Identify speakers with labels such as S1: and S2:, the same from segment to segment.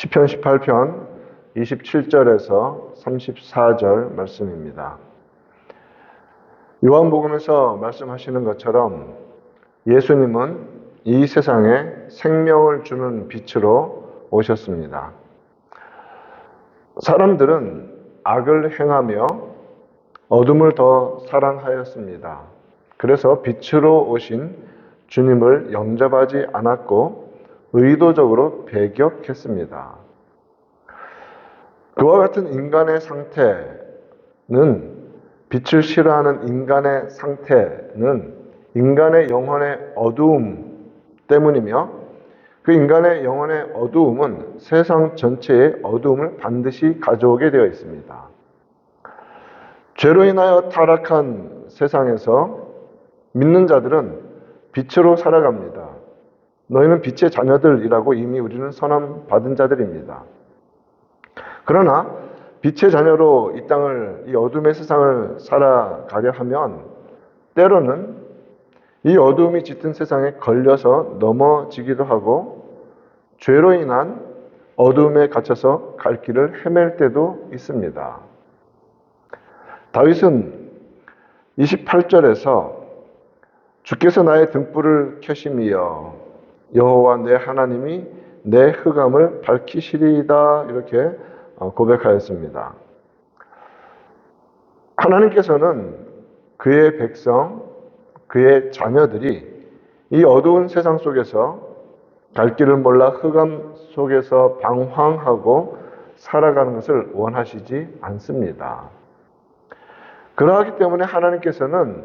S1: 시편 18편 27절에서 34절 말씀입니다. 요한복음에서 말씀하시는 것처럼 예수님은 이 세상에 생명을 주는 빛으로 오셨습니다. 사람들은 악을 행하며 어둠을 더 사랑하였습니다. 그래서 빛으로 오신 주님을 영접하지 않았고 의도적으로 배격했습니다. 그와 같은 인간의 상태는, 빛을 싫어하는 인간의 상태는 인간의 영혼의 어두움 때문이며, 그 인간의 영혼의 어두움은 세상 전체의 어두움을 반드시 가져오게 되어 있습니다. 죄로 인하여 타락한 세상에서 믿는 자들은 빛으로 살아갑니다. 너희는 빛의 자녀들이라고 이미 우리는 선언 받은 자들입니다. 그러나 빛의 자녀로 이 어둠의 세상을 살아가려 하면 때로는 이 어두움이 짙은 세상에 걸려서 넘어지기도 하고 죄로 인한 어두움에 갇혀서 갈 길을 헤맬 때도 있습니다. 다윗은 28절에서 주께서 나의 등불을 켜심이여 여호와 내 하나님이 내 흑암을 밝히시리이다, 이렇게 고백하였습니다. 하나님께서는 그의 백성, 그의 자녀들이 이 어두운 세상 속에서 갈 길을 몰라 흑암 속에서 방황하고 살아가는 것을 원하시지 않습니다. 그러하기 때문에 하나님께서는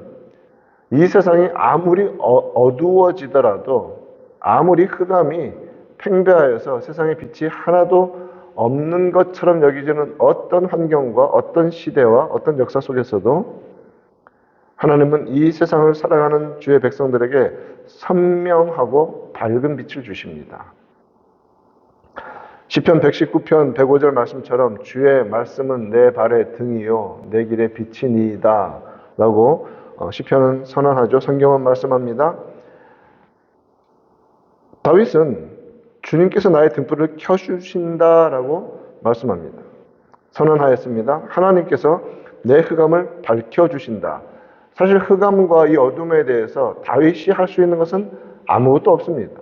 S1: 이 세상이 아무리 어두워지더라도, 아무리 흑암이 팽배하여서 세상에 빛이 하나도 없는 것처럼 여기지는 어떤 환경과 어떤 시대와 어떤 역사 속에서도 하나님은 이 세상을 살아가는 주의 백성들에게 선명하고 밝은 빛을 주십니다. 시편 119편 105절 말씀처럼 주의 말씀은 내 발의 등이요 내 길의 빛이니이다 라고 시편은 선언하죠. 성경은 말씀합니다. 다윗은 주님께서 나의 등불을 켜주신다라고 말씀합니다. 선언하였습니다. 하나님께서 내 흑암을 밝혀주신다. 사실 흑암과 이 어둠에 대해서 다윗이 할 수 있는 것은 아무것도 없습니다.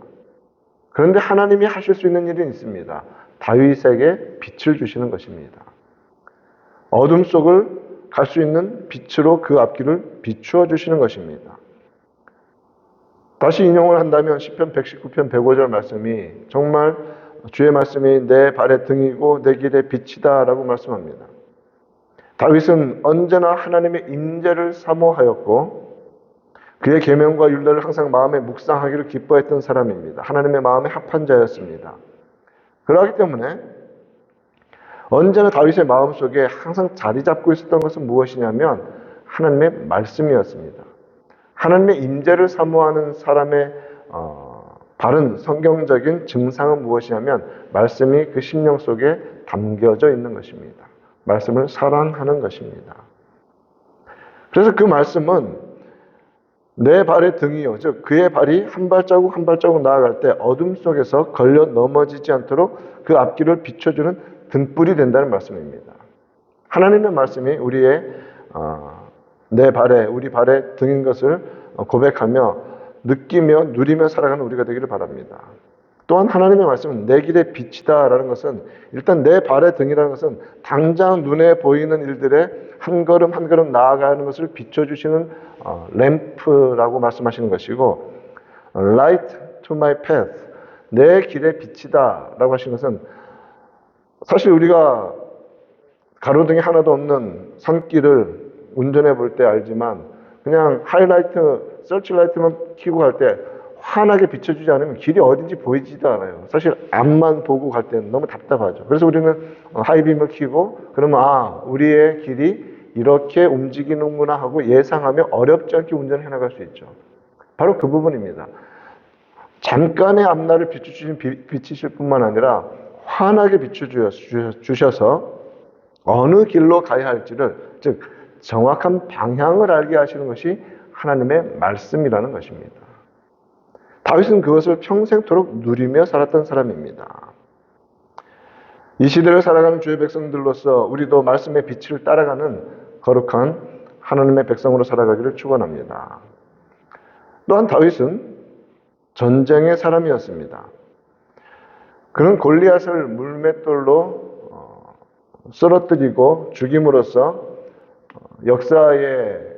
S1: 그런데 하나님이 하실 수 있는 일은 있습니다. 다윗에게 빛을 주시는 것입니다. 어둠 속을 갈 수 있는 빛으로 그 앞길을 비추어 주시는 것입니다. 다시 인용을 한다면 시편 119편 105절 말씀이 정말 주의 말씀이 내 발의 등이고 내 길의 빛이다 라고 말씀합니다. 다윗은 언제나 하나님의 임재를 사모하였고 그의 계명과 율례를 항상 마음에 묵상하기를 기뻐했던 사람입니다. 하나님의 마음에 합한 자였습니다. 그렇기 때문에 언제나 다윗의 마음속에 항상 자리 잡고 있었던 것은 무엇이냐면 하나님의 말씀이었습니다. 하나님의 임재를 사모하는 사람의 바른 성경적인 증상은 무엇이냐면 말씀이 그 심령 속에 담겨져 있는 것입니다. 말씀을 사랑하는 것입니다. 그래서 그 말씀은 내 발의 등이요, 즉 그의 발이 한 발자국 한 발자국 나아갈 때 어둠 속에서 걸려 넘어지지 않도록 그 앞길을 비춰주는 등불이 된다는 말씀입니다. 하나님의 말씀이 우리의 우리 발의 등인 것을 고백하며 느끼며 누리며 살아가는 우리가 되기를 바랍니다. 또한 하나님의 말씀은 내 길의 빛이다 라는 것은, 일단 내 발의 등이라는 것은 당장 눈에 보이는 일들에 한 걸음 한 걸음 나아가는 것을 비춰주시는 램프라고 말씀하시는 것이고, light to my path, 내 길의 빛이다 라고 하시는 것은, 사실 우리가 가로등이 하나도 없는 산길을 운전해 볼 때 알지만 그냥 하이라이트, 서치라이트만 켜고 갈 때 환하게 비춰주지 않으면 길이 어딘지 보이지도 않아요. 사실 앞만 보고 갈 때는 너무 답답하죠. 그래서 우리는 하이빔을 켜고 그러면 우리의 길이 이렇게 움직이는구나 하고 예상하며 어렵지 않게 운전해 나갈 수 있죠. 바로 그 부분입니다. 잠깐의 앞날을 비추실 뿐만 아니라 환하게 비춰주셔서 어느 길로 가야 할지를, 즉 정확한 방향을 알게 하시는 것이 하나님의 말씀이라는 것입니다. 다윗은 그것을 평생토록 누리며 살았던 사람입니다. 이 시대를 살아가는 주의 백성들로서 우리도 말씀의 빛을 따라가는 거룩한 하나님의 백성으로 살아가기를 축원합니다. 또한 다윗은 전쟁의 사람이었습니다. 그는 골리앗을 물맷돌로 쓰러뜨리고 죽임으로써 역사의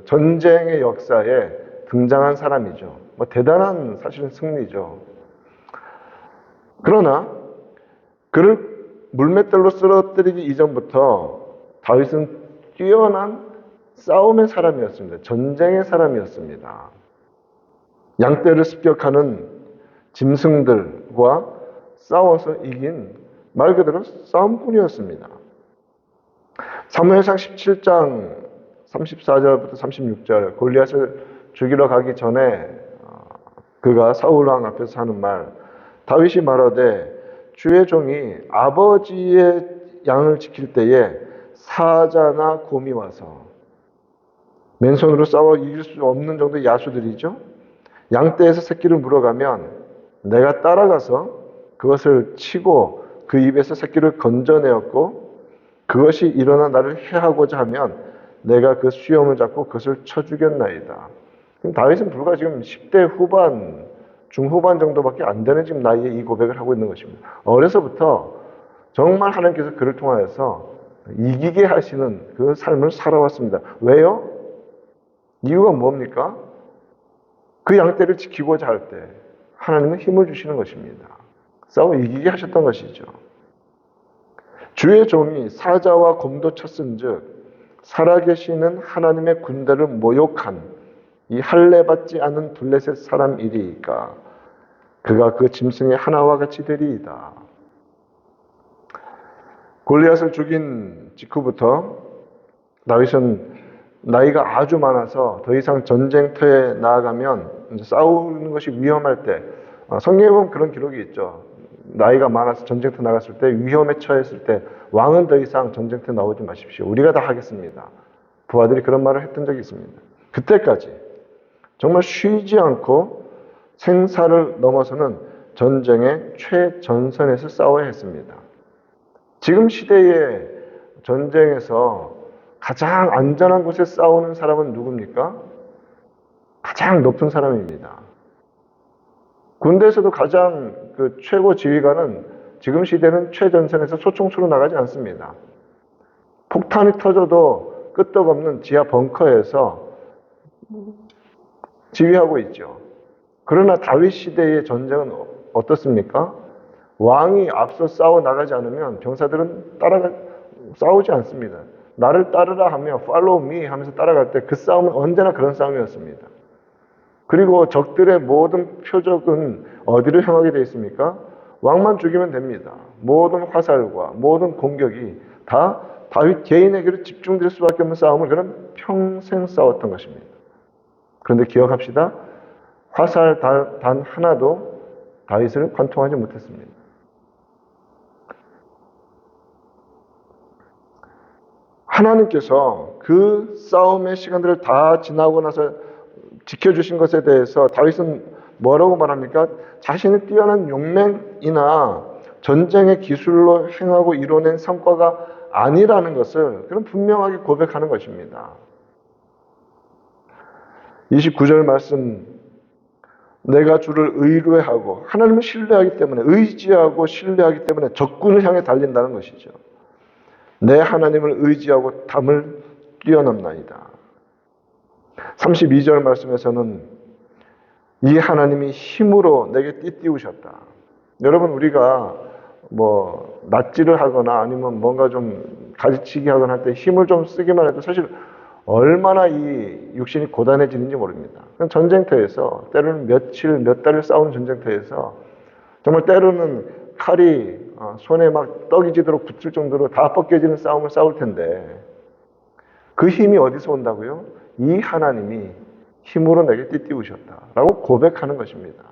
S1: 전쟁의 역사에 등장한 사람이죠. 대단한 사실은 승리죠. 그러나 그를 물맷돌로 쓰러뜨리기 이전부터 다윗은 뛰어난 싸움의 사람이었습니다. 전쟁의 사람이었습니다. 양떼를 습격하는 짐승들과 싸워서 이긴 말 그대로 싸움꾼이었습니다. 사무엘상 17장 34절부터 36절 골리앗을 죽이러 가기 전에 그가 사울 왕 앞에서 하는 말, 다윗이 말하되 주의 종이 아버지의 양을 지킬 때에 사자나 곰이 와서 맨손으로 싸워 이길 수 없는 정도의 야수들이죠. 양떼에서 새끼를 물어가면 내가 따라가서 그것을 치고 그 입에서 새끼를 건져내었고 그것이 일어나 나를 해하고자 하면 내가 그 수염을 잡고 그것을 쳐 죽였나이다. 다윗은 불과 지금 10대 후반, 중후반 정도밖에 안 되는 지금 나이에 이 고백을 하고 있는 것입니다. 어려서부터 정말 하나님께서 그를 통하여서 이기게 하시는 그 삶을 살아왔습니다. 왜요? 이유가 뭡니까? 그 양떼를 지키고자 할 때 하나님은 힘을 주시는 것입니다. 싸워 이기게 하셨던 것이죠. 주의 종이 사자와 곰도 쳤은즉 살아계시는 하나님의 군대를 모욕한 이 할례받지 않은 블레셋 사람이리이까 그가 그 짐승의 하나와 같이 되리이다. 골리앗을 죽인 직후부터 다윗은 나이가 아주 많아서 더 이상 전쟁터에 나아가면 싸우는 것이 위험할 때 성경에 보면 그런 기록이 있죠. 나이가 많아서 전쟁터 나갔을 때 위험에 처했을 때 왕은 더 이상 전쟁터에 나오지 마십시오. 우리가 다 하겠습니다. 부하들이 그런 말을 했던 적이 있습니다. 그때까지 정말 쉬지 않고 생사를 넘어서는 전쟁의 최전선에서 싸워야 했습니다. 지금 시대의 전쟁에서 가장 안전한 곳에 싸우는 사람은 누굽니까? 가장 높은 사람입니다. 군대에서도 가장 최고 지휘관은 지금 시대는 최전선에서 소총수로 나가지 않습니다. 폭탄이 터져도 끄떡없는 지하 벙커에서 지휘하고 있죠. 그러나 다윗 시대의 전쟁은 어떻습니까? 왕이 앞서 싸워 나가지 않으면 병사들은 싸우지 않습니다. 나를 따르라 하며 follow me 하면서 따라갈 때 그 싸움은 언제나 그런 싸움이었습니다. 그리고 적들의 모든 표적은 어디로 향하게 되어 있습니까? 왕만 죽이면 됩니다. 모든 화살과 모든 공격이 다 다윗 개인에게로 집중될 수밖에 없는 싸움을 그는 평생 싸웠던 것입니다. 그런데 기억합시다. 화살 단 하나도 다윗을 관통하지 못했습니다. 하나님께서 그 싸움의 시간들을 다 지나고 나서 지켜주신 것에 대해서 다윗은 뭐라고 말합니까? 자신의 뛰어난 용맹이나 전쟁의 기술로 행하고 이뤄낸 성과가 아니라는 것을 그는 분명하게 고백하는 것입니다. 29절 말씀, 내가 주를 의뢰하고 하나님을 신뢰하기 때문에 의지하고 신뢰하기 때문에 적군을 향해 달린다는 것이죠. 내 하나님을 의지하고 담을 뛰어넘나이다. 32절 말씀에서는 이 하나님이 힘으로 내게 띠띠우셨다. 여러분 우리가 낫지를 하거나 아니면 뭔가 좀 가지치기 하거나 할 때 힘을 좀 쓰기만 해도 사실 얼마나 이 육신이 고단해지는지 모릅니다. 전쟁터에서 때로는 며칠, 몇 달을 싸우는 전쟁터에서 정말 때로는 칼이 손에 막 떡이 지도록 붙을 정도로 다 벗겨지는 싸움을 싸울 텐데 그 힘이 어디서 온다고요? 이 하나님이 힘으로 내게 띠띠우셨다라고 고백하는 것입니다.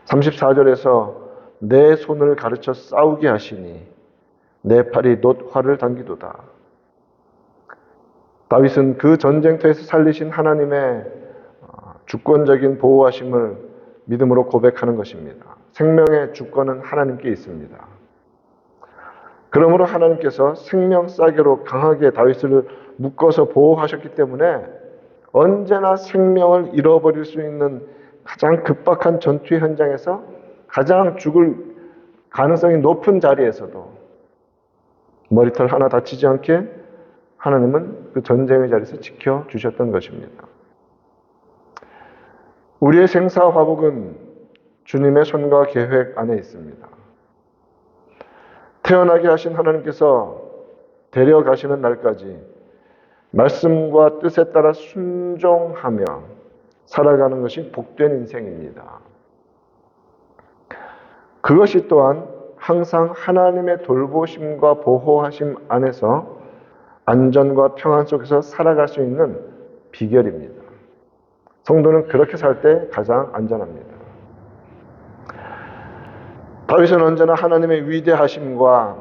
S1: 34절에서 내 손을 가르쳐 싸우게 하시니 내 팔이 놋 활을 당기도다. 다윗은 그 전쟁터에서 살리신 하나님의 주권적인 보호하심을 믿음으로 고백하는 것입니다. 생명의 주권은 하나님께 있습니다. 그러므로 하나님께서 생명 싸개로 강하게 다윗을 묶어서 보호하셨기 때문에 언제나 생명을 잃어버릴 수 있는 가장 급박한 전투 현장에서 가장 죽을 가능성이 높은 자리에서도 머리털 하나 다치지 않게 하나님은 그 전쟁의 자리에서 지켜주셨던 것입니다. 우리의 생사화복은 주님의 손과 계획 안에 있습니다. 태어나게 하신 하나님께서 데려가시는 날까지 말씀과 뜻에 따라 순종하며 살아가는 것이 복된 인생입니다. 그것이 또한 항상 하나님의 돌보심과 보호하심 안에서 안전과 평안 속에서 살아갈 수 있는 비결입니다. 성도는 그렇게 살 때 가장 안전합니다. 다윗은 언제나 하나님의 위대하심과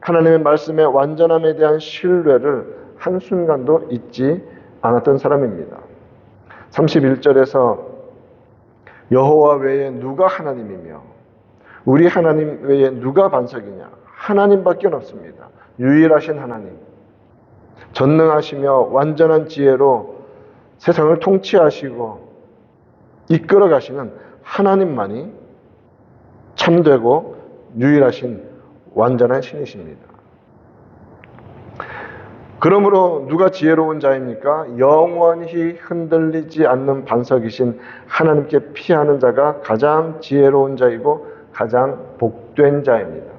S1: 하나님의 말씀의 완전함에 대한 신뢰를 한순간도 잊지 않았던 사람입니다. 31절에서 여호와 외에 누가 하나님이며 우리 하나님 외에 누가 반석이냐? 하나님밖에 없습니다. 유일하신 하나님, 전능하시며 완전한 지혜로 세상을 통치하시고 이끌어 가시는 하나님만이 참되고 유일하신 완전한 신이십니다. 그러므로 누가 지혜로운 자입니까? 영원히 흔들리지 않는 반석이신 하나님께 피하는 자가 가장 지혜로운 자이고 가장 복된 자입니다.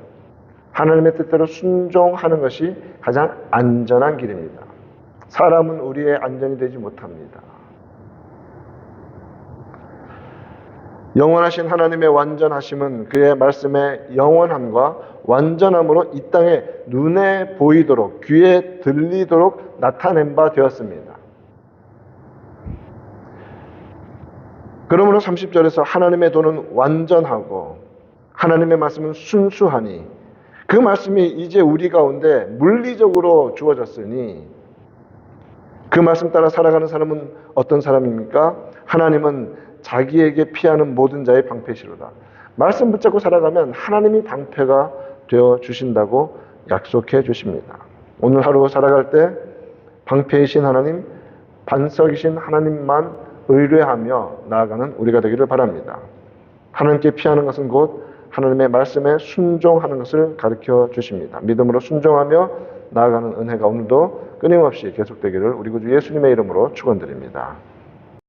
S1: 하나님의 뜻대로 순종하는 것이 가장 안전한 길입니다. 사람은 우리의 안전이 되지 못합니다. 영원하신 하나님의 완전하심은 그의 말씀의 영원함과 완전함으로 이 땅에 눈에 보이도록 귀에 들리도록 나타낸 바 되었습니다. 그러므로 30절에서 하나님의 도는 완전하고 하나님의 말씀은 순수하니 그 말씀이 이제 우리 가운데 물리적으로 주어졌으니 그 말씀 따라 살아가는 사람은 어떤 사람입니까? 하나님은 자기에게 피하는 모든 자의 방패시로다. 말씀 붙잡고 살아가면 하나님이 방패가 되어 주신다고 약속해 주십니다. 오늘 하루 살아갈 때 방패이신 하나님, 반석이신 하나님만 의뢰하며 나아가는 우리가 되기를 바랍니다. 하나님께 피하는 것은 곧 하나님의 말씀에 순종하는 것을 가르쳐 주십니다. 믿음으로 순종하며 나아가는 은혜가 오늘도 끊임없이 계속되기를 우리 구주 예수님의 이름으로 축원드립니다.